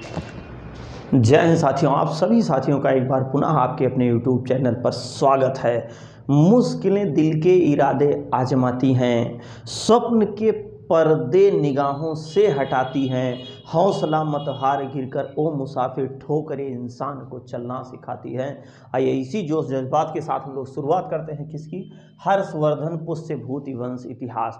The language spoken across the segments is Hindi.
जय हिंद साथियों, आप सभी साथियों का एक बार पुनः आपके अपने YouTube चैनल पर स्वागत है। मुश्किलें दिल के इरादे आजमाती हैं, स्वप्न के पर्दे निगाहों से हटाती हैं, हौसला मत हार गिरकर ओ मुसाफिर ठोकरे इंसान को चलना सिखाती हैं। आइए इसी जोश जज्बात के साथ हम लोग शुरुआत करते हैं किसकी, हर्षवर्धन पुष्यभूति वंश इतिहास।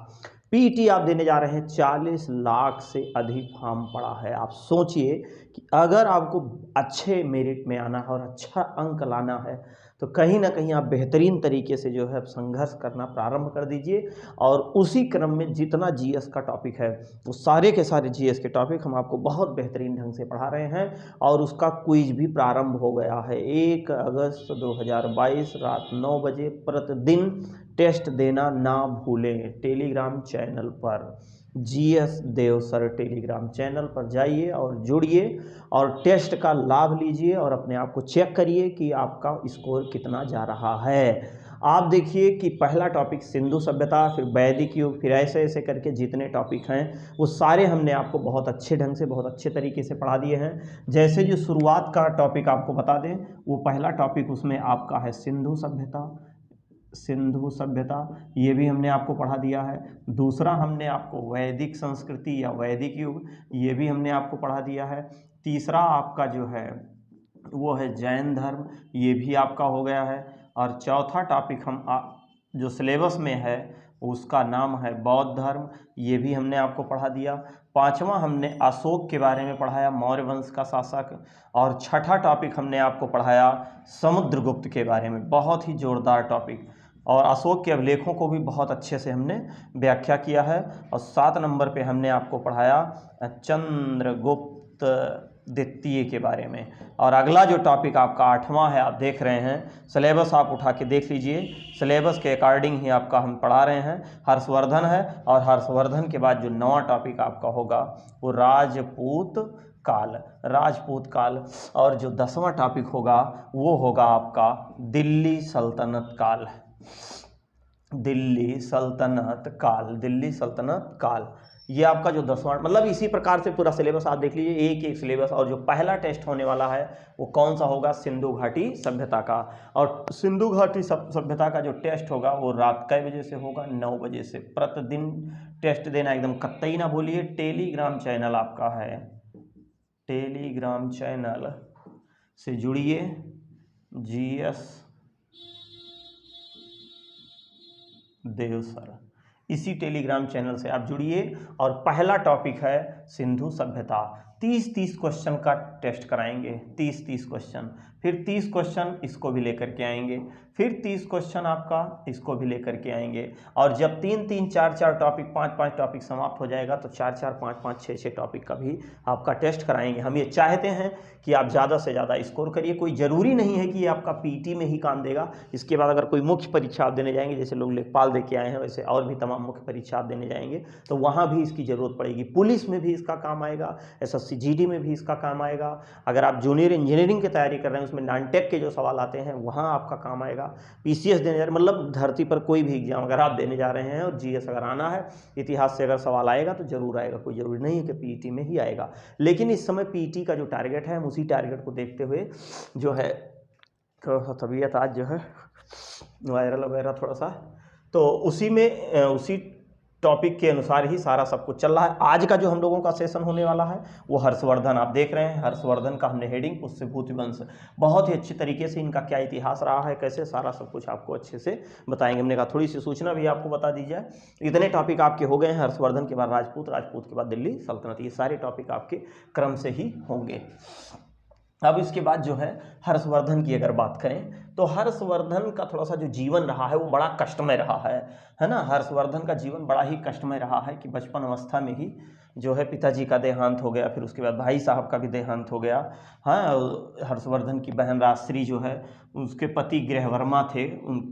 पीटी आप देने जा रहे हैं, 40 लाख से अधिक फॉर्म पड़ा है। आप सोचिए कि अगर आपको अच्छे मेरिट में आना है और अच्छा अंक लाना है तो कहीं ना कहीं आप बेहतरीन तरीके से जो है संघर्ष करना प्रारंभ कर दीजिए। और उसी क्रम में जितना जीएस का टॉपिक है वो सारे के सारे जीएस के टॉपिक हम आपको बहुत बेहतरीन ढंग से पढ़ा रहे हैं और उसका क्विज भी प्रारंभ हो गया है। 1 अगस्त 2022 रात 9 बजे प्रतिदिन टेस्ट देना ना भूलें। टेलीग्राम चैनल पर जीएस देव सर टेलीग्राम चैनल पर जाइए और जुड़िए और टेस्ट का लाभ लीजिए और अपने आप को चेक करिए कि आपका स्कोर कितना जा रहा है। आप देखिए कि पहला टॉपिक सिंधु सभ्यता, फिर वैदिक युग, फिर ऐसे ऐसे करके जितने टॉपिक हैं वो सारे हमने आपको बहुत अच्छे ढंग से बहुत अच्छे तरीके से पढ़ा दिए हैं। जैसे जो शुरुआत का टॉपिक आपको बता दें, वो पहला टॉपिक उसमें आपका है सिंधु सभ्यता। सिंधु सभ्यता ये भी हमने आपको पढ़ा दिया है। दूसरा हमने आपको वैदिक संस्कृति या वैदिक युग, ये भी हमने आपको पढ़ा दिया है। तीसरा आपका जो है वो है जैन धर्म, ये भी आपका हो गया है। और चौथा टॉपिक जो सिलेबस में है उसका नाम है बौद्ध धर्म, ये भी हमने आपको पढ़ा दिया। पांचवा हमने अशोक के बारे में पढ़ाया, मौर्य वंश का शासक। और छठा टॉपिक हमने आपको पढ़ाया समुद्रगुप्त के बारे में, बहुत ही जोरदार टॉपिक। और अशोक के अभिलेखों को भी बहुत अच्छे से हमने व्याख्या किया है। और 7 नंबर पे हमने आपको पढ़ाया चंद्रगुप्त द्वितीय के बारे में। और अगला जो टॉपिक आपका 8वां है, आप देख रहे हैं सिलेबस, आप उठा के देख लीजिए, सिलेबस के अकॉर्डिंग ही आपका हम पढ़ा रहे हैं, हर्षवर्धन है। और हर्षवर्धन के बाद जो 9वां टॉपिक आपका होगा वो राजपूत काल, राजपूत काल। और जो 10वां टॉपिक होगा वो होगा आपका दिल्ली सल्तनत काल, दिल्ली सल्तनत काल, दिल्ली सल्तनत काल। ये आपका जो 10वां, मतलब इसी प्रकार से पूरा सिलेबस आप देख लीजिए, एक एक सिलेबस। और जो पहला टेस्ट होने वाला है वो कौन सा होगा, सिंधु घाटी सभ्यता का। और सिंधु घाटी सभ्यता का जो टेस्ट होगा वो रात कै बजे से होगा, 9 बजे से। प्रतिदिन टेस्ट देना एकदम कतई ना भूलिए। टेलीग्राम चैनल आपका है, टेलीग्राम चैनल से जुड़िए, जीएस देव सर, इसी टेलीग्राम चैनल से आप जुड़िए। और पहला टॉपिक है सिंधु सभ्यता। 30-30 क्वेश्चन का टेस्ट कराएंगे, 30-30 क्वेश्चन, फिर 30 क्वेश्चन इसको भी लेकर के आएंगे, फिर 30 क्वेश्चन आपका इसको भी लेकर के आएंगे। और जब 3-3, 4-4 टॉपिक, 5-5 टॉपिक समाप्त हो जाएगा तो 4-4, 5-5, 6-6 टॉपिक का भी आपका टेस्ट कराएंगे। हम ये चाहते हैं कि आप ज़्यादा से ज़्यादा स्कोर करिए। कोई ज़रूरी नहीं है कि ये आपका पीटी में ही काम देगा। इसके बाद अगर कोई मुख्य परीक्षा आप देने जाएंगे, जैसे लोग लेखपाल दे के आए हैं वैसे और भी तमाम मुख्य परीक्षा आप देने जाएंगे तो वहाँ भी इसकी ज़रूरत पड़ेगी। पुलिस में भी इसका काम आएगा, एसएससी जीडी में भी इसका काम आएगा। अगर आप जूनियर इंजीनियरिंग की तैयारी कर रहे हैं उसमें नॉन-टेक के जो सवाल आते हैं वहाँ आपका काम आएगा। पीसीएस देने जा रहे हैं, मतलब धरती पर कोई भी एग्जाम अगर आप देने जा रहे हैं और जीएस अगर आना है, इतिहास से अगर सवाल आएगा तो जरूर आएगा, कोई ज़रूरी नहीं है कि पीईटी में ही आएगा। लेकिन इस समय पीईटी का जो टारगेट है हम उसी टारगेट को देखते हुए जो है, थोड़ा सा तबीयत आज जो है वायरल वगैरह थोड़ा सा, तो उसी में उसी टॉपिक के अनुसार ही सारा सब कुछ चल रहा है। आज का जो हम लोगों का सेशन होने वाला है वो हर्षवर्धन, आप देख रहे हैं हर्षवर्धन का हमने हेडिंग पुष्यभूति वंश, बहुत ही अच्छी तरीके से इनका क्या इतिहास रहा है, कैसे, सारा सब कुछ आपको अच्छे से बताएंगे। हमने कहा थोड़ी सी सूचना भी आपको बता दी जाए। इतने टॉपिक आपके हो गए हैं, हर्षवर्धन के बाद राजपूत, राजपूत के बाद दिल्ली सल्तनत, ये सारे टॉपिक आपके क्रम से ही होंगे। अब इसके बाद जो है हर्षवर्धन की अगर बात करें तो हर्षवर्धन का थोड़ा सा जो जीवन रहा है वो बड़ा कष्टमय रहा है ना। हर्षवर्धन का जीवन बड़ा ही कष्टमय रहा है कि बचपन अवस्था में ही जो है पिताजी का देहांत हो गया, फिर उसके बाद भाई साहब का भी देहांत हो गया। हाँ, हर्षवर्धन की बहन राजश्री जो है उसके पति गृहवर्मा थे,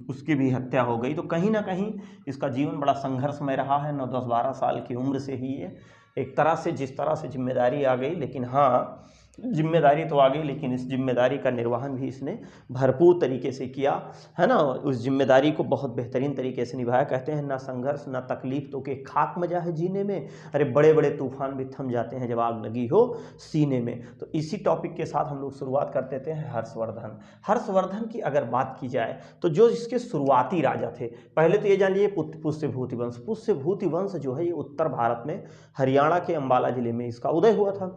उसकी भी हत्या हो गई। तो कहीं ना कहीं इसका जीवन बड़ा संघर्षमय रहा है। 9, 10, 12 साल की उम्र से ही ये एक तरह से जिस तरह से जिम्मेदारी आ गई, लेकिन हाँ जिम्मेदारी तो आ गई, लेकिन इस जिम्मेदारी का निर्वहन भी इसने भरपूर तरीके से किया, है ना। उस जिम्मेदारी को बहुत बेहतरीन तरीके से निभाया। कहते हैं ना संघर्ष ना तकलीफ तो के खाक मजा है जीने में, अरे बड़े बड़े तूफान भी थम जाते हैं जब आग लगी हो सीने में। तो इसी टॉपिक के साथ हम लोग शुरुआत कर देते हैं। हर्षवर्धन। हर्षवर्धन की अगर बात की जाए तो जो इसके शुरुआती राजा थे, पहले तो ये जान लीजिए पुष्यभूति वंश। पुष्यभूति वंश जो है ये उत्तर भारत में हरियाणा के अंबाला जिले में इसका उदय हुआ था।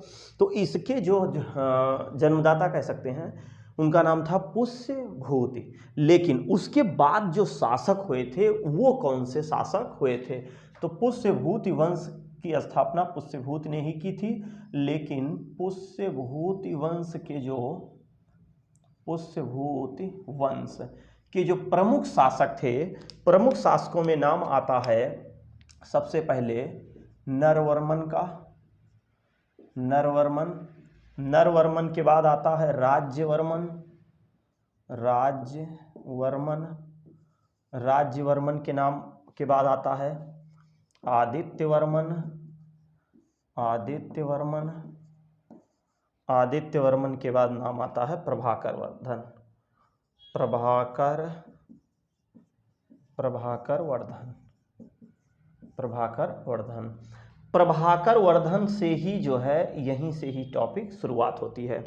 तो इसके जो जन्मदाता कह सकते हैं उनका नाम था पुष्यभूति। लेकिन उसके बाद जो शासक हुए थे वो कौन से शासक हुए थे? तो पुष्यभूति वंश की स्थापना पुष्यभूति ने ही की थी। लेकिन पुष्यभूति वंश के जो प्रमुख शासक थे, प्रमुख शासकों में नाम आता है सबसे पहले नरवर्मन का। नरवर्मन के बाद आता है राज्यवर्मन। राज्यवर्मन के नाम के बाद आता है आदित्यवर्मन के बाद नाम आता है प्रभाकरवर्धन। प्रभाकरवर्धन से ही जो है यहीं से ही टॉपिक शुरुआत होती है।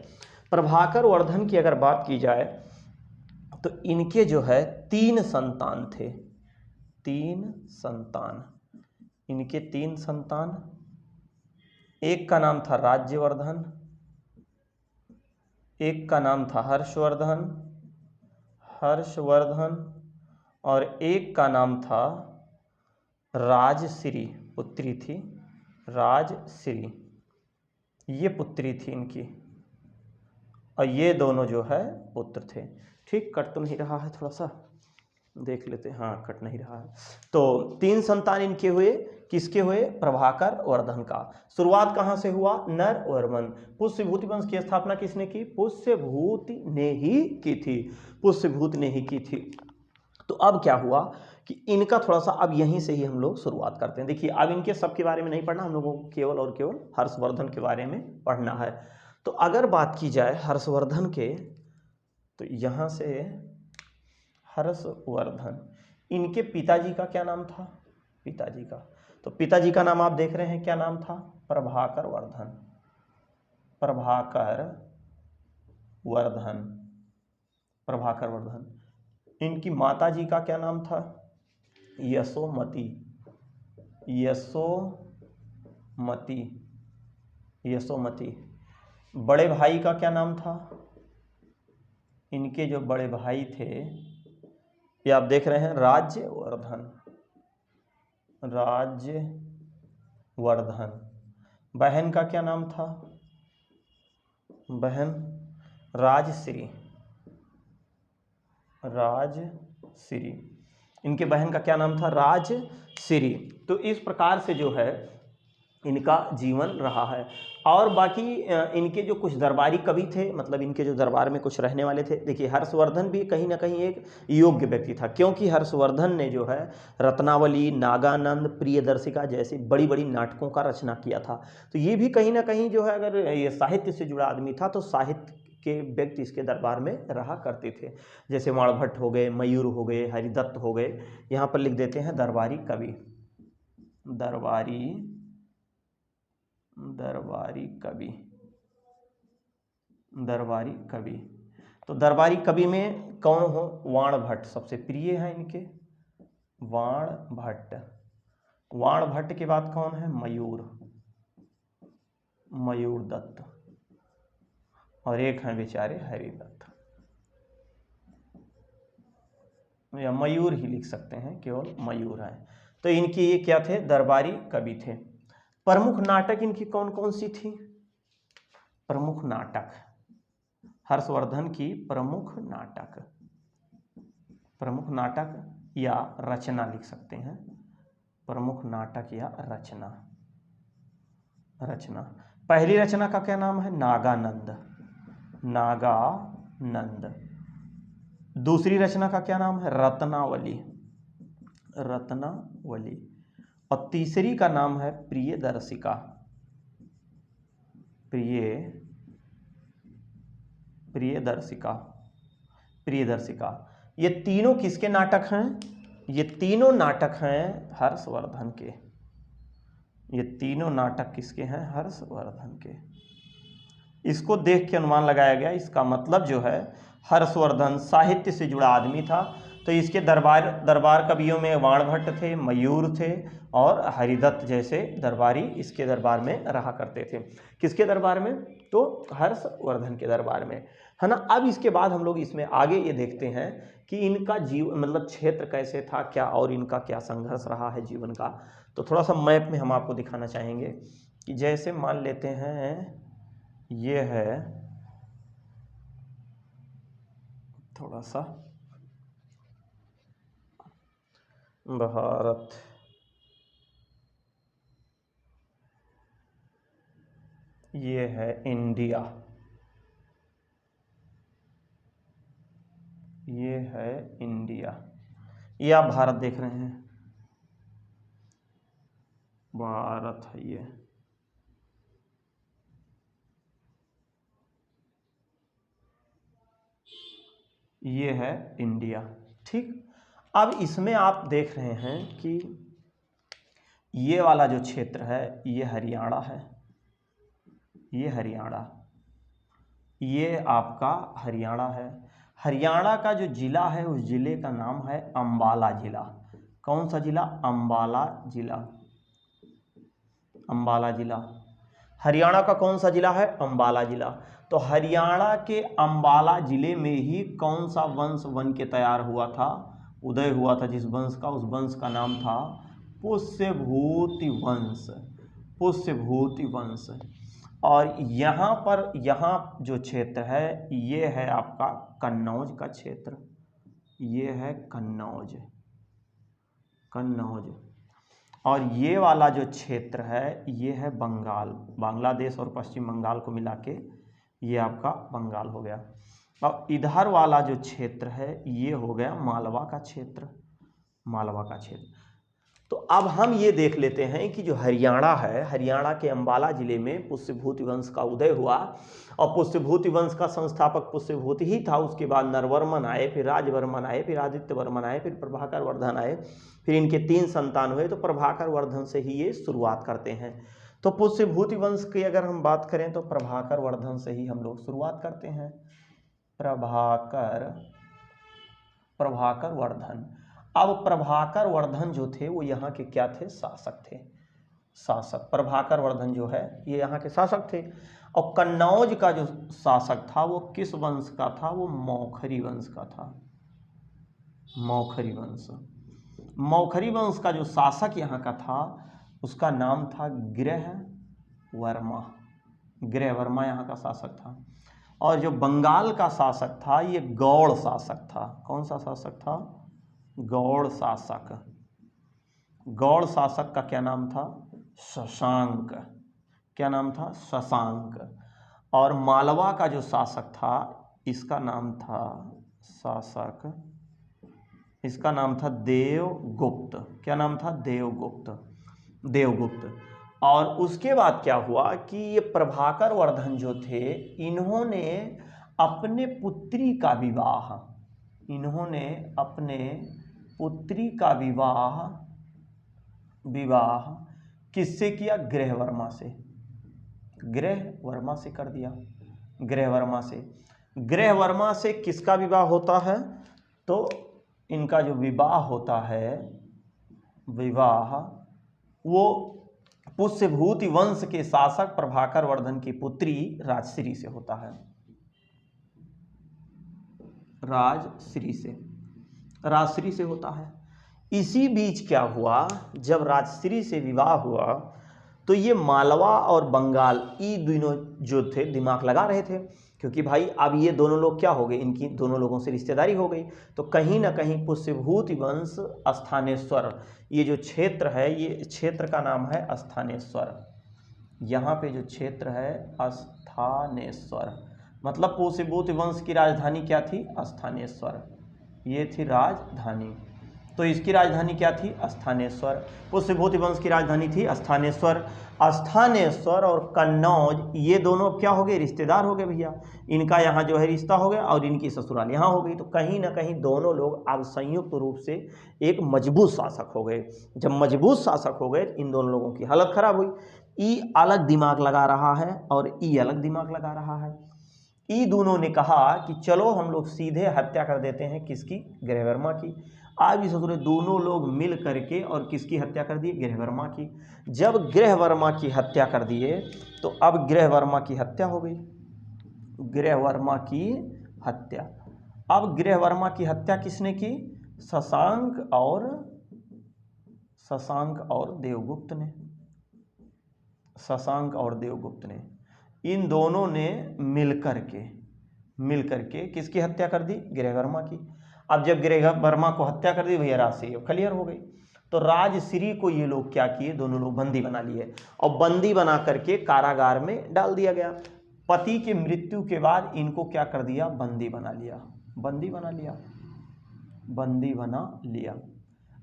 प्रभाकरवर्धन की अगर बात की जाए तो इनके जो है 3 संतान थे। 3 संतान। एक का नाम था राज्यवर्धन, एक का नाम था हर्षवर्धन और एक का नाम था राजश्री। पुत्री थी राजश्री, ये पुत्री थी इनकी, और ये दोनों जो है पुत्र थे। ठीक, कट तो नहीं रहा है? थोड़ा सा देख लेते हैं। हाँ, कट नहीं रहा है। तो 3 संतान इनके हुए। किसके हुए? प्रभाकरवर्धन का। शुरुआत कहाँ से हुआ? नरवर्मन। पुष्यभूति वंश की स्थापना किसने की? पुष्यभूति ने ही की थी। तो अब क्या हुआ कि इनका थोड़ा सा अब यहीं से ही हम लोग शुरुआत करते हैं। देखिए, अब इनके सब के बारे में नहीं पढ़ना, हम लोगों को केवल और केवल हर्षवर्धन के बारे में पढ़ना है। तो अगर बात की जाए हर्षवर्धन के, तो यहाँ से हर्षवर्धन, इनके पिताजी का क्या नाम था? तो पिताजी का नाम आप देख रहे हैं, क्या नाम था? प्रभाकरवर्धन। इनकी माताजी का क्या नाम था? यशोमती। बड़े भाई का क्या नाम था? इनके जो बड़े भाई थे, ये आप देख रहे हैं, राज्यवर्धन। बहन का क्या नाम था? बहन राजश्री। इनके बहन का क्या नाम था? राजश्री। तो इस प्रकार से जो है इनका जीवन रहा है। और बाकी इनके जो कुछ दरबारी कवि थे, मतलब इनके जो दरबार में कुछ रहने वाले थे। देखिए, हर्षवर्धन भी कहीं ना कहीं एक योग्य व्यक्ति था, क्योंकि हर्षवर्धन ने जो है रत्नावली, नागानंद, प्रियदर्शिका जैसी बड़ी बड़ी नाटकों का रचना किया था। तो ये भी कहीं ना कहीं जो है, अगर ये साहित्य से जुड़ा आदमी था तो साहित्य के व्यक्ति इसके दरबार में रहा करते थे। जैसे वाणभट्ट हो गए, मयूर हो गए, हरिदत्त हो गए। यहाँ पर लिख देते हैं दरबारी कवि। दरबारी कवि। तो दरबारी कवि में कौन हो? वाणभट्ट सबसे प्रिय है इनके, वाणभट्ट के बाद कौन है? मयूर दत्त, और एक हैं बेचारे हरिदत्त, या मयूर ही लिख सकते हैं, केवल मयूर है। तो इनकी ये क्या थे? दरबारी कवि थे। प्रमुख नाटक इनकी कौन कौन सी थी? प्रमुख नाटक, हर्षवर्धन की प्रमुख नाटक या रचना लिख सकते हैं। प्रमुख नाटक या रचना। पहली रचना का क्या नाम है? नागानंद। दूसरी रचना का क्या नाम है? रत्नावली। और तीसरी का नाम है प्रियदर्शिका। प्रियदर्शिका, प्रियदर्शिका। ये तीनों किसके नाटक हैं? ये तीनों नाटक हैं हर्षवर्धन के। ये तीनों नाटक किसके हैं? हर्षवर्धन के। इसको देख के अनुमान लगाया गया, इसका मतलब जो है हर्षवर्धन साहित्य से जुड़ा आदमी था, तो इसके दरबार कवियों में वाणभट्ट थे, मयूर थे और हरिदत्त जैसे दरबारी इसके दरबार में रहा करते थे। किसके दरबार में? तो हर्षवर्धन के दरबार में, है ना। अब इसके बाद हम लोग इसमें आगे ये देखते हैं कि इनका मतलब क्षेत्र कैसे था, क्या और इनका क्या संघर्ष रहा है जीवन का। तो थोड़ा सा मैप में हम आपको दिखाना चाहेंगे कि जैसे मान लेते हैं ये है, थोड़ा सा भारत, ये है इंडिया, ये है इंडिया, ये आप भारत देख रहे हैं, भारत है ये है इंडिया। ठीक, अब इसमें आप देख रहे हैं कि ये वाला जो क्षेत्र है ये हरियाणा है, ये हरियाणा, ये आपका हरियाणा है। हरियाणा का जो जिला है उस जिले का नाम है अंबाला जिला। कौन सा जिला? अंबाला जिला, अंबाला जिला। हरियाणा का कौन सा जिला है? अंबाला जिला। तो हरियाणा के अंबाला जिले में ही कौन सा वंश बन के तैयार हुआ था, उदय हुआ था जिस वंश का, उस वंश का नाम था पुष्यभूति वंश, पुष्यभूति वंश। और यहाँ पर, यहाँ जो क्षेत्र है ये है आपका कन्नौज का क्षेत्र, ये है कन्नौज, कन्नौज। और ये वाला जो क्षेत्र है ये है बंगाल, बांग्लादेश और पश्चिम बंगाल को मिला के ये आपका बंगाल हो गया। और इधर वाला जो क्षेत्र है ये हो गया मालवा का क्षेत्र, मालवा का क्षेत्र। तो अब हम ये देख लेते हैं कि जो हरियाणा है, हरियाणा के अंबाला जिले में पुष्यभूति वंश का उदय हुआ और पुष्यभूति वंश का संस्थापक पुष्यभूति ही था। उसके बाद नरवर्मन आए, फिर राजवर्मन आए, फिर आदित्य वर्मन आए, फिर प्रभाकर वर्धन आए, फिर इनके 3 संतान हुए। तो प्रभाकर वर्धन से ही ये शुरुआत करते हैं। तो पुष्यभूति वंश की अगर हम बात करें तो प्रभाकर वर्धन से ही हम लोग शुरुआत करते हैं। प्रभाकर वर्धन। अब प्रभाकर वर्धन जो थे वो यहाँ के क्या थे? शासक थे, शासक। प्रभाकर वर्धन जो है ये यहाँ के शासक थे। और कन्नौज का जो शासक था वो किस वंश का था? वो मौखरी वंश का था, मौखरी वंश। मौखरी वंश का जो शासक यहाँ का था उसका नाम था गृहवर्मा, गृहवर्मा यहाँ का शासक था। और जो बंगाल का शासक था ये गौड़ शासक था। कौन सा शासक था? गौड़ शासक। गौड़ शासक का क्या नाम था? शशांक। क्या नाम था? शशांक। और मालवा का जो शासक था इसका नाम था शासक, इसका नाम था देवगुप्त। क्या नाम था? देवगुप्त, देवगुप्त। और उसके बाद क्या हुआ कि ये प्रभाकर वर्धन जो थे इन्होंने अपने पुत्री का विवाह, इन्होंने अपने पुत्री का विवाह किससे किया? गृहवर्मा से, गृहवर्मा से कर दिया, गृहवर्मा से। गृहवर्मा से किसका विवाह होता है? तो इनका जो विवाह होता है, विवाह वो पुष्यभूति वंश के शासक प्रभाकर वर्धन की पुत्री राजश्री से होता है, राजश्री से, राजश्री से होता है। इसी बीच क्या हुआ, जब राजश्री से विवाह हुआ तो ये मालवा और बंगाल ये दोनों जो थे दिमाग लगा रहे थे, क्योंकि भाई अब ये दोनों लोग क्या हो गए, इनकी दोनों लोगों से रिश्तेदारी हो गई। तो कहीं ना कहीं पुष्यभूति वंश स्थानेश्वर, ये जो क्षेत्र है ये क्षेत्र का नाम है स्थानेश्वर। यहाँ पे जो क्षेत्र है स्थानेश्वर, मतलब पुष्यभूति वंश की राजधानी क्या थी? स्थानेश्वर, ये थी राजधानी। तो इसकी राजधानी क्या थी? स्थानेश्वर। पुष्यभूति वंश की राजधानी थी स्थानेश्वर। स्थानेश्वर और कन्नौज ये दोनों क्या हो गए? रिश्तेदार हो गए भैया। इनका यहाँ जो है रिश्ता हो गया और इनकी ससुराल यहाँ हो गई। तो कहीं ना कहीं दोनों लोग अब संयुक्त रूप से एक मजबूत शासक हो गए। जब मजबूत शासक हो गए इन दोनों लोगों की हालत खराब हुई। ई अलग दिमाग लगा रहा है और ई अलग दिमाग लगा रहा है। ई दोनों ने कहा कि चलो हम लोग सीधे हत्या कर देते हैं किसकी? गृहवर्मा की। आज भी ससुरे दोनों लोग मिल करके और किसकी हत्या कर दिए? गृहवर्मा की। जब गृहवर्मा की हत्या कर दिए तो अब गृहवर्मा की हत्या हो गई। गृहवर्मा की हत्या। अब गृहवर्मा की हत्या किसने की? शशांक और देवगुप्त ने। शशांक और देवगुप्त ने, इन दोनों ने मिलकर के किसकी हत्या कर दी? गृहवर्मा की। अब जब गृहवर्मा को हत्या कर दी भैया राजश्री क्लियर हो गई। तो राजश्री को ये लोग क्या किए? दोनों लोग बंदी बना लिए और बंदी बना करके कारागार में डाल दिया गया। पति की मृत्यु के बाद इनको क्या कर दिया? बंदी बना लिया।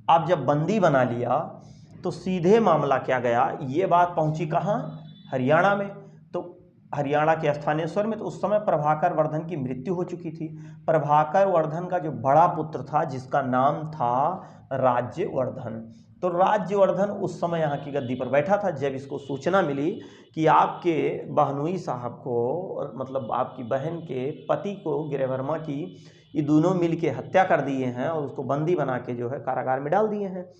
अब जब बंदी बना लिया तो सीधे मामला क्या गया? ये बात पहुंची कहाँ? हरियाणा में। तो हरियाणा के स्थानेश्वर में। तो उस समय प्रभाकर वर्धन की मृत्यु हो चुकी थी। प्रभाकर वर्धन का जो बड़ा पुत्र था जिसका नाम था राज्यवर्धन, तो राज्यवर्धन उस समय यहाँ की गद्दी पर बैठा था। जब इसको सूचना मिली कि आपके बहनोई साहब को, मतलब आपकी बहन के पति को गृहवर्मा की ये दोनों मिल के हत्या कर दिए हैं और उसको बंदी बना के जो है कारागार में डाल दिए हैं,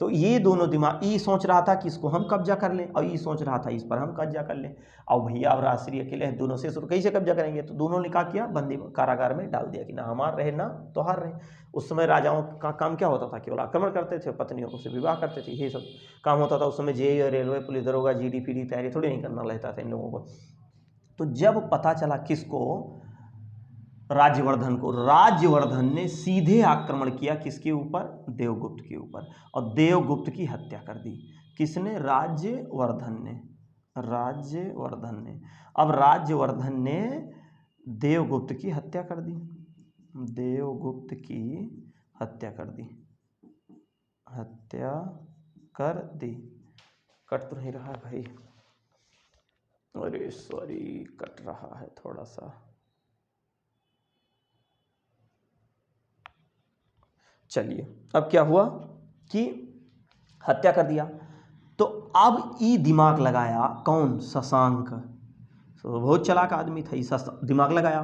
तो ये दोनों दिमाग, ई सोच रहा था कि इसको हम कब्जा कर लें और ई सोच रहा था इस पर हम कब्जा कर लें। और भैया अब राजश्री अकेले हैं, दोनों से कैसे कब्जा करेंगे? तो दोनों ने क्या किया? बंदी कारागार में डाल दिया कि ना हमार रहे ना तोहार रहे। उस समय राजाओं का काम क्या होता था? केवल आक्रमण करते थे, पत्नियों को से विवाह करते थे, यही सब काम होता था उस समय। जे रेलवे पुलिस दरोगा जीडी पीडी तैयारी थोड़ी नहीं करना रहता था इन लोगों को। तो जब पता चला किसको? राज्यवर्धन को, राज्यवर्धन ने सीधे आक्रमण किया किसके ऊपर? देवगुप्त के ऊपर, और देवगुप्त की हत्या कर दी। किसने? राज्यवर्धन ने। अब राज्यवर्धन ने देवगुप्त की हत्या कर दी। कट तो नहीं रहा भाई, अरे सॉरी, कट रहा है थोड़ा सा। चलिए, अब क्या हुआ कि हत्या कर दिया। तो अब ई दिमाग लगाया, कौन? शशांक। तो बहुत चालाक आदमी था, ई दिमाग लगाया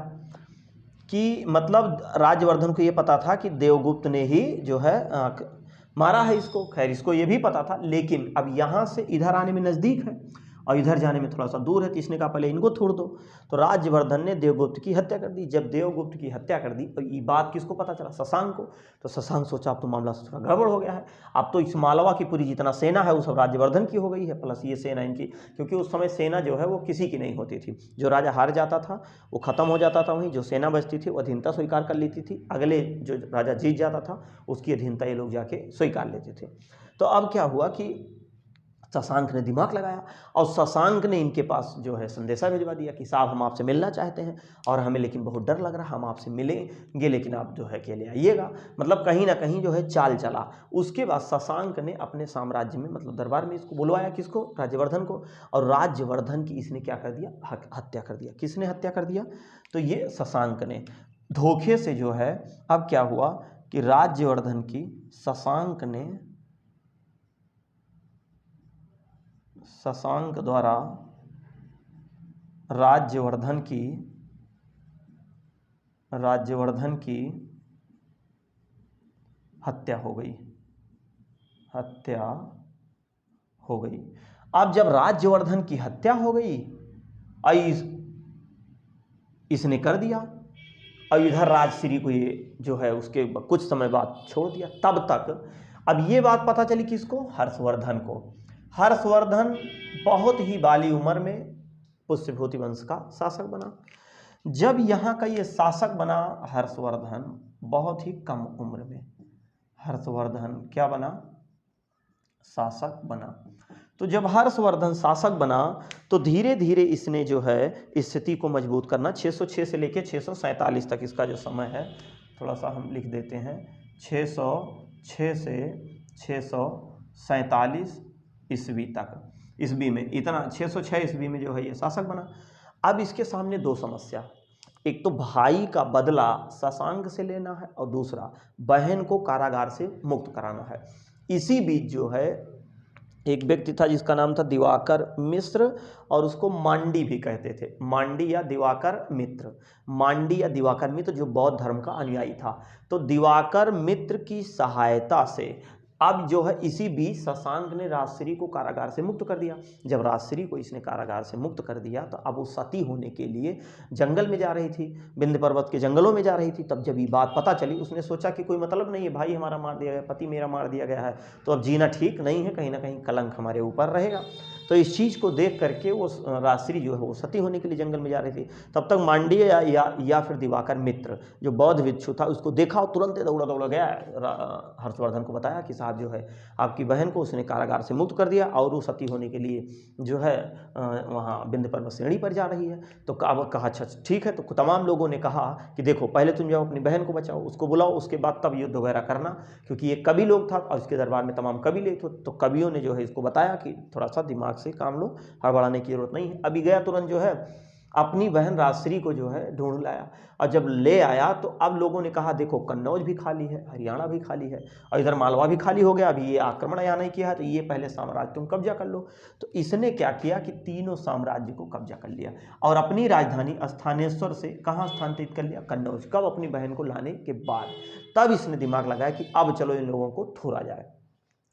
कि मतलब राज्यवर्धन को ये पता था कि देवगुप्त ने ही जो है मारा है इसको। खैर इसको ये भी पता था, लेकिन अब यहाँ से इधर आने में नज़दीक है और इधर जाने में थोड़ा सा दूर है, तो इसने कहा पहले इनको छोड़ दो। तो राज्यवर्धन ने देवगुप्त की हत्या कर दी। जब देवगुप्त की हत्या कर दी तो ये बात किसको पता चला? शशांक को। तो शशांक सोचा अब तो मामला थोड़ा गड़बड़ हो गया है, अब तो इस मालवा की पूरी जितना सेना है वो सब राज्यवर्धन की हो गई है, प्लस ये सेना इनकी, क्योंकि उस समय सेना जो है वो किसी की नहीं होती थी। जो राजा हार जाता था वो खत्म हो जाता था, वहीं जो सेना बचती थी वो अधीनता स्वीकार कर लेती थी। अगले जो राजा जीत जाता था उसकी अधीनता ये लोग जाके स्वीकार लेते थे। तो अब क्या हुआ कि शशांक ने दिमाग लगाया और शशांक ने इनके पास जो है संदेशा भिजवा दिया कि साहब हम आपसे मिलना चाहते हैं और हमें लेकिन बहुत डर लग रहा है, हम आपसे मिलेंगे लेकिन आप जो है अकेले आइएगा। मतलब कहीं ना कहीं जो है चाल चला। उसके बाद शशांक ने अपने साम्राज्य में, मतलब दरबार में इसको बुलवाया, किसको? राज्यवर्धन को। और राज्यवर्धन की इसने क्या कर दिया? हत्या कर दिया। किसने हत्या कर दिया? तो ये शशांक ने धोखे से जो है। अब क्या हुआ कि राज्यवर्धन की शशांक द्वारा राज्यवर्धन की हत्या हो गई। अब जब राज्यवर्धन की हत्या हो गई, इसने कर दिया और इधर राजश्री को ये जो है उसके कुछ समय बाद छोड़ दिया। तब तक अब ये बात पता चली किसको? हर्षवर्धन को। हर्षवर्धन बहुत ही बाली उम्र में पुष्यभूति वंश का शासक बना। जब यहाँ का ये शासक बना हर्षवर्धन, बहुत ही कम उम्र में हर्षवर्धन क्या बना? शासक बना। तो जब हर्षवर्धन शासक बना तो धीरे धीरे इसने जो है स्थिति को मजबूत करना, 606 से लेकर 647 तक इसका जो समय है, थोड़ा सा हम लिख देते हैं, 6 से 647 ईस्वी तक, ईस्वी में इतना 606 ईस्वी में जो है ये शासक बना। अब इसके सामने दो समस्या, एक तो भाई का बदला शशांक से लेना है और दूसरा बहन को कारागार से मुक्त कराना है। इसी बीच जो है एक व्यक्ति था जिसका नाम था दिवाकर मिश्र, और उसको मांडी भी कहते थे, मांडी या दिवाकर मित्र, मांडी या दिवाकर मित्र, जो बौद्ध धर्म का अनुयायी था। तो दिवाकर मित्र की सहायता से अब जो है इसी बीच शशांक ने राजश्री को कारागार से मुक्त कर दिया। जब राजश्री को इसने कारागार से मुक्त कर दिया तो अब वो सती होने के लिए जंगल में जा रही थी, विंध्य पर्वत के जंगलों में जा रही थी। तब जब ये बात पता चली, उसने सोचा कि कोई मतलब नहीं है, भाई हमारा मार दिया गया, पति मेरा मार दिया गया है, तो अब जीना ठीक नहीं है, कहीं ना कहीं कलंक हमारे ऊपर रहेगा। तो इस चीज़ को देख करके वो राजश्री जो है वो सती होने के लिए जंगल में जा रही थी। तब तक मांडीय या फिर दिवाकर मित्र जो बौद्ध भिक्षु था उसको देखा और तुरंत दौड़ा गया, हर्षवर्धन को बताया कि साहब जो है आपकी बहन को उसने कारागार से मुक्त कर दिया और वो सती होने के लिए जो है वहाँ विंध्य पर्वत श्रेणी पर जा रही है। तो कहा अच्छा ठीक है। तो तमाम लोगों ने कहा कि देखो पहले तुम जाओ अपनी बहन को बचाओ, उसको बुलाओ, उसके बाद तब युद्ध वगैरह करना, क्योंकि ये कवि लोग था और इसके दरबार में तमाम कवि ले थे। तो कवियों ने जो है इसको बताया कि थोड़ा सा दिमाग से काम लो, हड़बड़ाने की जरूरत नहीं है। अभी गया तुरंत जो है अपनी बहन राजश्री को जो है ढूंढ लाया, और जब ले आया तो अब लोगों ने कहा देखो कन्नौज भी खाली है, हरियाणा भी खाली है और इधर मालवा भी खाली हो गया, अभी ये आक्रमण यहाँ नहीं किया है, तो ये पहले साम्राज्य तुम कब्जा कर लो। तो इसने क्या किया कि तीनों साम्राज्य को कब्जा कर लिया और अपनी राजधानी स्थानेश्वर से कहाँ स्थानांतरित कर लिया, कन्नौज। कब? अपनी बहन को लाने के बाद। तब इसने दिमाग लगाया कि अब चलो इन लोगों को थुरा जाए,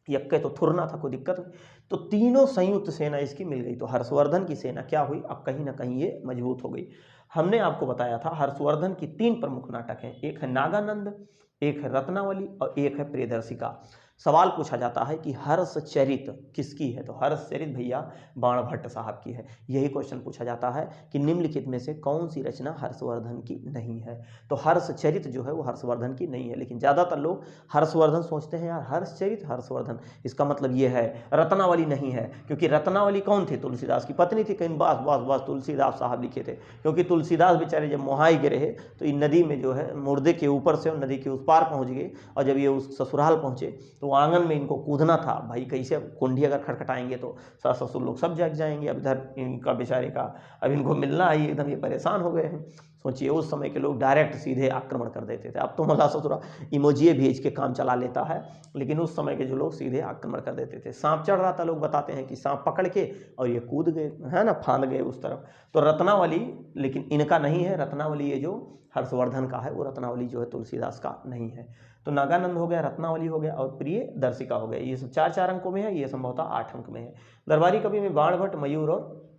यक्के तो थुरना था, कोई दिक्कत नहीं। तो तीनों संयुक्त सेना इसकी मिल गई। तो हर्षवर्धन की सेना क्या हुई, अब कहीं ना कहीं ये मजबूत हो गई। हमने आपको बताया था हर्षवर्धन की 3 प्रमुख नाटक हैं, एक है नागानंद, एक है रत्नावली और एक है प्रियदर्शिका। सवाल पूछा जाता है कि हर्षचरित किसकी है, तो हर्षचरित भैया बाणभट्ट साहब की है। यही क्वेश्चन पूछा जाता है कि निम्नलिखित में से कौन सी रचना हर्षवर्धन की नहीं है। तो हर्षचरित जो है वो हर्षवर्धन की नहीं है, लेकिन ज़्यादातर लोग हर्षवर्धन सोचते हैं यार हर्षचरित हर्षवर्धन, इसका मतलब ये है। रत्नावली नहीं है, क्योंकि रत्नावली कौन थे, तुलसीदास की पत्नी थी। कहीं बस तुलसीदास साहब लिखे थे, क्योंकि तुलसीदास बेचारे जब मोहाई गिरे तो इन नदी में जो है मुर्दे के ऊपर से नदी के उस पार पहुँच गए, और जब ये उस ससुराल पहुँचे तो आंगन में इनको कूदना था। भाई कैसे, कुंडी अगर खटखटाएंगे तो सास ससुर लोग सब जाग जाएंगे। अब इधर इनका बेचारे का अब इनको मिलना है, एकदम ये परेशान हो गए हैं। सोचिए उस समय के लोग डायरेक्ट सीधे आक्रमण कर देते थे। अब तो मला ससुरा इमोजिए भेज के काम चला लेता है, लेकिन उस समय के जो लोग सीधे आक्रमण कर देते थे। सांप चढ़ रहा था, लोग बताते हैं कि सांप पकड़ के और ये कूद गए, है ना, फांद गए उस तरफ। तो रत्नावली लेकिन इनका नहीं है, रत्नावली ये जो हर्षवर्धन का है वो रत्नावली जो है तुलसीदास का नहीं है। तो नागानंद हो गया, रत्नावली हो गया और प्रियदर्शिका हो गया। ये सब 4 अंकों में है, ये संभवतः 8 अंक में है। दरबारी कवि में बाणभट्ट, मयूर और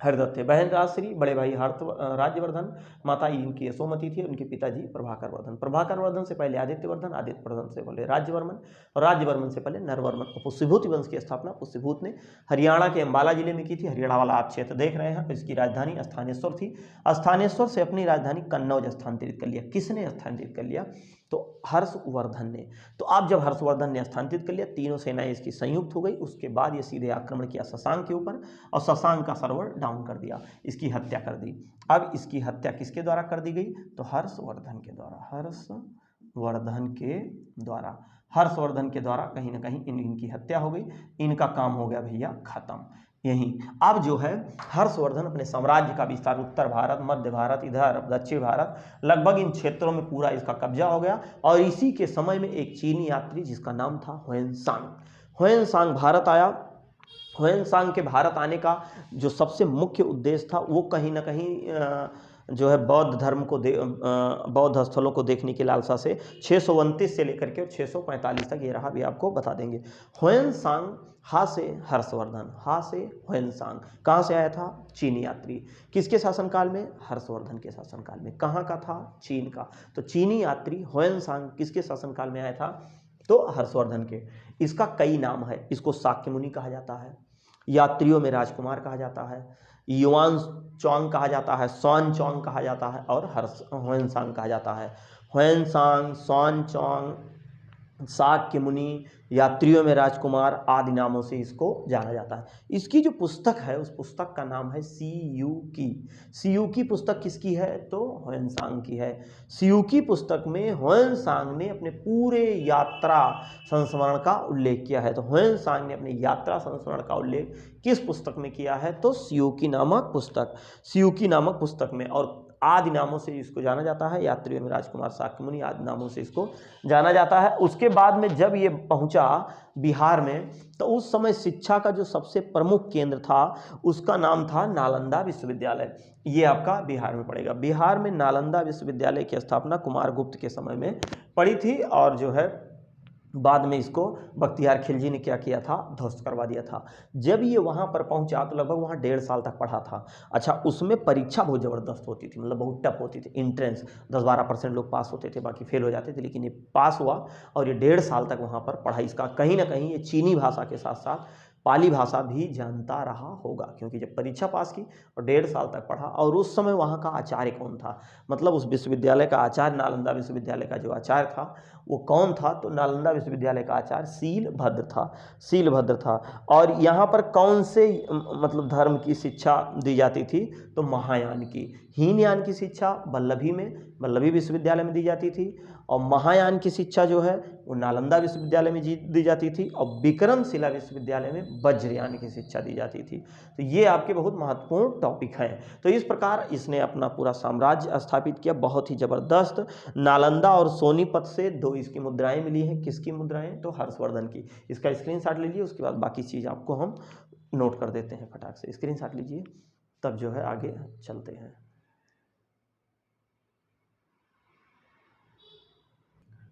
हरदत्त थे। बहन राजश्री, बड़े भाई राज्यवर्धन, माता इनकी यशोमती थी, उनके पिताजी प्रभाकर वर्धन। प्रभाकर वर्धन से पहले आदित्यवर्धन, आदित्यवर्धन से पहले राज्यवर्मन और राज्यवर्मन से पहले नरवर्मन। पुष्यभूति वंश की स्थापना पुष्यभूत ने हरियाणा के अंबाला जिले में की थी। हरियाणा वाला आप क्षेत्र देख रहे हैं। इसकी राजधानी स्थानेश्वर थी। स्थानेश्वर से अपनी राजधानी कन्नौज स्थानांतरित कर लिया। किसने स्थानांतरित कर लिया, तो हर्षवर्धन ने। तो अब जब हर्षवर्धन ने स्थानांतरित कर लिया, तीनों सेनाएं इसकी संयुक्त हो गई। उसके बाद ये सीधे आक्रमण किया शशांक के ऊपर और शशांक का सर्वर डाउन कर दिया, इसकी हत्या कर दी। अब इसकी हत्या किसके द्वारा कर दी गई, तो हर्षवर्धन के द्वारा। हर्षवर्धन के द्वारा कहीं ना कहीं इनकी हत्या हो गई। इनका काम हो गया भैया खत्म। यही अब जो है हर्षवर्धन अपने साम्राज्य का विस्तार, उत्तर भारत, मध्य भारत, इधर दक्षिण भारत, लगभग इन क्षेत्रों में पूरा इसका कब्जा हो गया। और इसी के समय में एक चीनी यात्री जिसका नाम था ह्वेनसांग भारत आया। ह्वेनसांग के भारत आने का जो सबसे मुख्य उद्देश्य था वो कहीं ना कहीं जो है बौद्ध धर्म को बौद्ध स्थलों को देखने की लालसा से 629 से लेकर के 645 तक ये रहा, भी आपको बता देंगे। ह्वेनसांग हा से हर्षवर्धन, हा से ह्वेनसांग कहाँ से आया था, चीनी यात्री। किसके शासनकाल में, हर्षवर्धन के शासनकाल में। कहाँ का था, चीन का। तो चीनी यात्री ह्वेनसांग किसके शासनकाल में आया था, तो हर्षवर्धन के। इसका कई नाम है, इसको शाक्य मुनि कहा जाता है, यात्रियों में राजकुमार कहा जाता है, युआन चौंग कहा जाता है, सॉन चौंग कहा जाता है और ह्वेनसांग कहा जाता है। ह्वेनसांग, सॉन चौंग, शाक्य मुनि, यात्रियों में राजकुमार आदि नामों से इसको जाना जाता है। इसकी जो पुस्तक है उस पुस्तक का नाम है सियूकी। सियूकी पुस्तक किसकी है? तो ह्वेनसांग की है। सियूकी पुस्तक में ह्वेनसांग ने अपने पूरे यात्रा संस्मरण का उल्लेख किया है। तो ह्वेनसांग ने अपने यात्रा संस्मरण का उल्लेख किस पुस्तक में किया है? तो सियूकी नामक पुस्तक, सियूकी नामक पुस्तक में। और आदि नामों से इसको जाना जाता है, यात्रियों में राजकुमार शाक्यमुनि आदि नामों से इसको जाना जाता है। उसके बाद में जब ये पहुंचा बिहार में तो उस समय शिक्षा का जो सबसे प्रमुख केंद्र था उसका नाम था नालंदा विश्वविद्यालय। ये आपका बिहार में पड़ेगा। बिहार में नालंदा विश्वविद्यालय की स्थापना कुमारगुप्त के समय में पड़ी थी और जो है बाद में इसको बख्तियार खिलजी ने क्या किया था? ध्वस्त करवा दिया था। जब ये वहाँ पर पहुँचा तो लगभग वहाँ 1.5 साल तक पढ़ा था। अच्छा, उसमें परीक्षा बहुत ज़बरदस्त होती थी, मतलब बहुत टफ होती थी। एंट्रेंस 10-12% लोग पास होते थे, बाकी फेल हो जाते थे, लेकिन ये पास हुआ और ये 1.5 साल तक वहाँ पर पढ़ा। इसका कहीं ना कहीं ये चीनी भाषा के साथ साथ पाली भाषा भी जानता रहा होगा, क्योंकि जब परीक्षा पास की और 1.5 साल तक पढ़ा। और उस समय वहाँ का आचार्य कौन था? मतलब उस विश्वविद्यालय का आचार्य, नालंदा विश्वविद्यालय का जो आचार्य था वो कौन था? तो नालंदा विश्वविद्यालय का आचार्य शीलभद्र था, शीलभद्र था। और यहाँ पर कौन से मतलब धर्म की शिक्षा दी जाती थी? तो महायान की। हीनयान की शिक्षा वल्लभी में, वल्लभी विश्वविद्यालय में दी जाती थी। और महायान की शिक्षा जो है वो नालंदा विश्वविद्यालय में दी जाती थी। और विक्रमशिला विश्वविद्यालय में वज्रयान की शिक्षा दी जाती थी। तो ये आपके बहुत महत्वपूर्ण टॉपिक हैं। तो इस प्रकार इसने अपना पूरा साम्राज्य स्थापित किया, बहुत ही जबरदस्त। नालंदा और सोनीपत से 2 इसकी मुद्राएं मिली हैं। किसकी मुद्राएं? तो हर्षवर्धन की। इसका स्क्रीनशॉट लीजिए, उसके बाद बाकी चीज़ आपको हम नोट कर देते हैं फटाक से। स्क्रीनशॉट लीजिए, तब जो है आगे चलते हैं।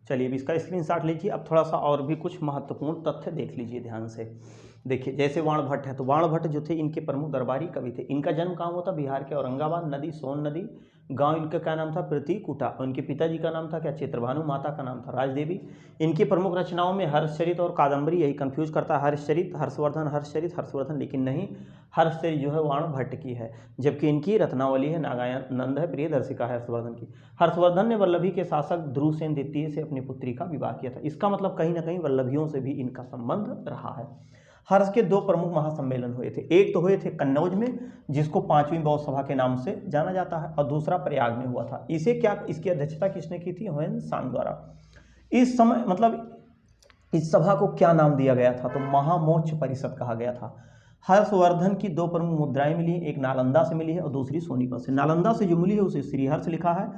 चलिए अब इसका स्क्रीनशॉट लीजिए। अब थोड़ा सा और भी कुछ महत्वपूर्ण तथ्य देख लीजिए ध्यान से। देखिए, जैसे वाणभट्ट है तो वाणभट्ट जो थे इनके प्रमुख दरबारी कवि थे। इनका जन्म कहाँ हुआ था? बिहार के औरंगाबाद नदी, सोन नदी गांव। इनका क्या नाम था? प्रतिकुटा। उनके पिताजी का नाम था क्या? चित्रभानु। माता का नाम था राजदेवी। इनकी प्रमुख रचनाओं में हर्षचरित और कादम्बरी, यही कंफ्यूज करता है, हर्षचरित हर्षवर्धन, हर्षचरित हर्षवर्धन, लेकिन नहीं, हर्षचरित जो है वाणभट्ट की है, जबकि इनकी रत्नावली है, नागानंद है, प्रियदर्शिका है हर्षवर्धन की। हर्षवर्धन ने वल्लभी के शासक ध्रुवसेन द्वितीय से अपनी पुत्री का विवाह किया था। इसका मतलब कहीं ना कहीं वल्लभियों से भी इनका संबंध रहा है। हर्ष के 2 प्रमुख महासम्मेलन हुए थे। एक तो हुए थे कन्नौज में, जिसको 5वीं बौद्ध सभा के नाम से जाना जाता है, और दूसरा प्रयाग में हुआ था। इसे क्या, इसकी अध्यक्षता किसने की थी? ह्वेनसांग द्वारा। इस समय मतलब इस सभा को क्या नाम दिया गया था? तो महामोक्ष परिषद कहा गया था। हर्षवर्धन की 2 प्रमुख मुद्राएं मिली हैं, एक नालंदा से मिली है और दूसरी सोनीपत से। नालंदा से जो मिली है उसे श्रीहर्ष लिखा है,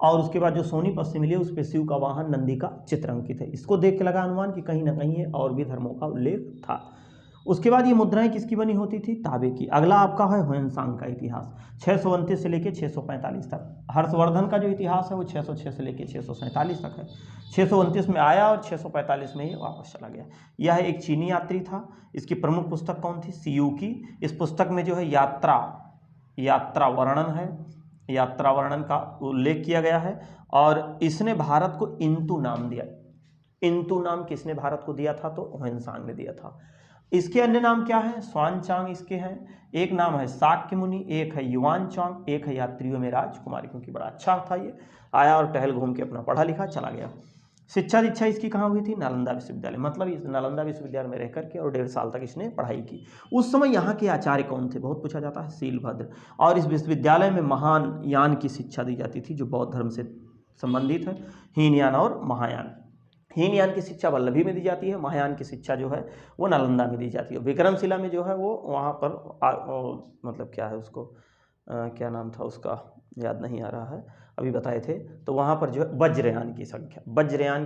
और उसके बाद जो सोनीपत से मिली है उस पर शिव का वाहन नंदी का चित्र अंकित है। इसको देख के लगा अनुमान कि कहीं ना कहीं है और भी धर्मों का उल्लेख था। उसके बाद ये मुद्राएं किसकी बनी होती थी? ताबे की। अगला आपका है ह्वेनसांग का इतिहास, 629 से लेकर 645 तक। हर्षवर्धन का जो इतिहास है वो 606 से लेकर 647 तक है। 629 में आया और 645 में ही वापस चला गया। यह एक चीनी यात्री था। इसकी प्रमुख पुस्तक कौन थी? सियूकी। इस पुस्तक में जो है यात्रा वर्णन है, यात्रा वर्णन का उल्लेख किया गया है। और इसने भारत को इंतु नाम दिया। इंतु नाम किसने भारत को दिया था? तो ह्वेनसांग ने दिया था। इसके अन्य नाम क्या है? स्वानचांग इसके हैं। एक नाम है शाक्य मुनि, एक है युवानचांग, एक है यात्रियों में राजकुमारी, क्योंकि बड़ा अच्छा था ये। आया और टहल घूम के अपना पढ़ा लिखा चला गया। शिक्षा दीक्षा इसकी कहाँ हुई थी? नालंदा विश्वविद्यालय। मतलब इस नालंदा विश्वविद्यालय में रह करके और 1.5 साल तक इसने पढ़ाई की। उस समय यहाँ के आचार्य कौन थे? बहुत पूछा जाता है, शीलभद्र। और इस विश्वविद्यालय में महान यान की शिक्षा दी जाती थी, जो बौद्ध धर्म से संबंधित है, हीनयान और महायान। हीनयान की शिक्षा वल्लभी में दी जाती है, महायान की शिक्षा जो है वो नालंदा में दी जाती है। विक्रमशिला में जो है वो वहाँ पर मतलब क्या है उसको क्या नाम था उसका, याद नहीं आ रहा है, अभी बताए थे। तो वहाँ पर जो है वज्रयान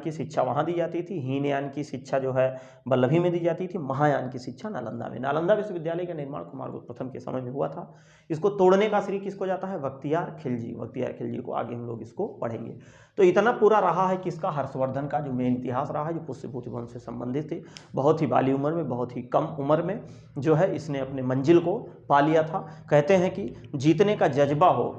की शिक्षा वहाँ दी जाती थी। हीनयान की शिक्षा जो है वल्लभी में दी जाती थी। महायान की शिक्षा नालंदा में। नालंदा विश्वविद्यालय का निर्माण कुमारगुप्त प्रथम के समय में हुआ था। इसको तोड़ने का श्रेय किसको जाता है? बख्तियार खिलजी। बख्तियार खिलजी को आगे हम लोग इसको पढ़ेंगे। तो इतना पूरा रहा है किसका? हर्षवर्धन का जो मेन इतिहास रहा है, जो पुष्यभूति वंश से संबंधित थे। बहुत ही बाली उम्र में, बहुत ही कम उम्र में जो है इसने अपने मंजिल को पा लिया था। कहते हैं कि जीतने का जज्बा हो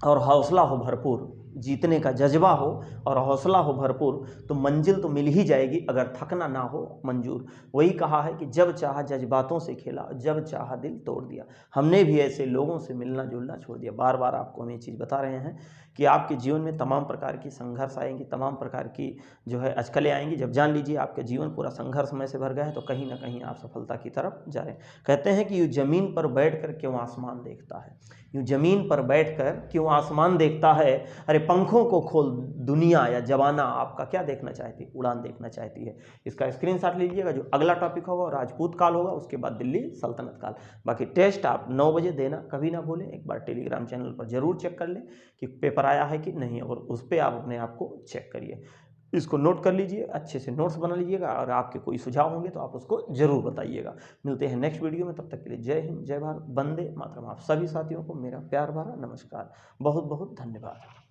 और हौसला हो भरपूर जीतने का जज्बा हो और हौसला हो भरपूर तो मंजिल तो मिल ही जाएगी, अगर थकना ना हो मंजूर। वही कहा है कि जब चाहा जज्बातों से खेला, जब चाहा दिल तोड़ दिया। हमने भी ऐसे लोगों से मिलना जुलना छोड़ दिया। बार बार आपको हम ये चीज़ बता रहे हैं कि आपके जीवन में तमाम प्रकार की संघर्ष आएंगी, तमाम प्रकार की जो है अचकलें आएंगी। जब जान लीजिए आपका जीवन पूरा संघर्षमय से भर गया है तो कहीं ना कहीं आप सफलता की तरफ जा रहे हैं। कहते हैं कि यूँ ज़मीन पर बैठकर क्यों आसमान देखता है, यूँ ज़मीन पर बैठकर क्यों आसमान देखता है। अरे पंखों को खोल, दुनिया या जवाना आपका क्या देखना चाहती है, उड़ान देखना चाहती है। इसका स्क्रीनशॉट लीजिएगा। जो अगला टॉपिक होगा राजपूत काल होगा, उसके बाद दिल्ली सल्तनत काल। बाकी टेस्ट आप 9 बजे देना कभी ना भूलें। एक बार टेलीग्राम चैनल पर जरूर चेक कर लें कि पेपर आया है कि नहीं, और उस पर आप अपने आप को चेक करिए। इसको नोट कर लीजिए, अच्छे से नोट्स बना लीजिएगा, और आपके कोई सुझाव होंगे तो आप उसको जरूर बताइएगा। मिलते हैं नेक्स्ट वीडियो में, तब तक के लिए जय हिंद, जय भारत, वंदे मातरम। आप सभी साथियों को मेरा प्यार भरा नमस्कार, बहुत बहुत धन्यवाद।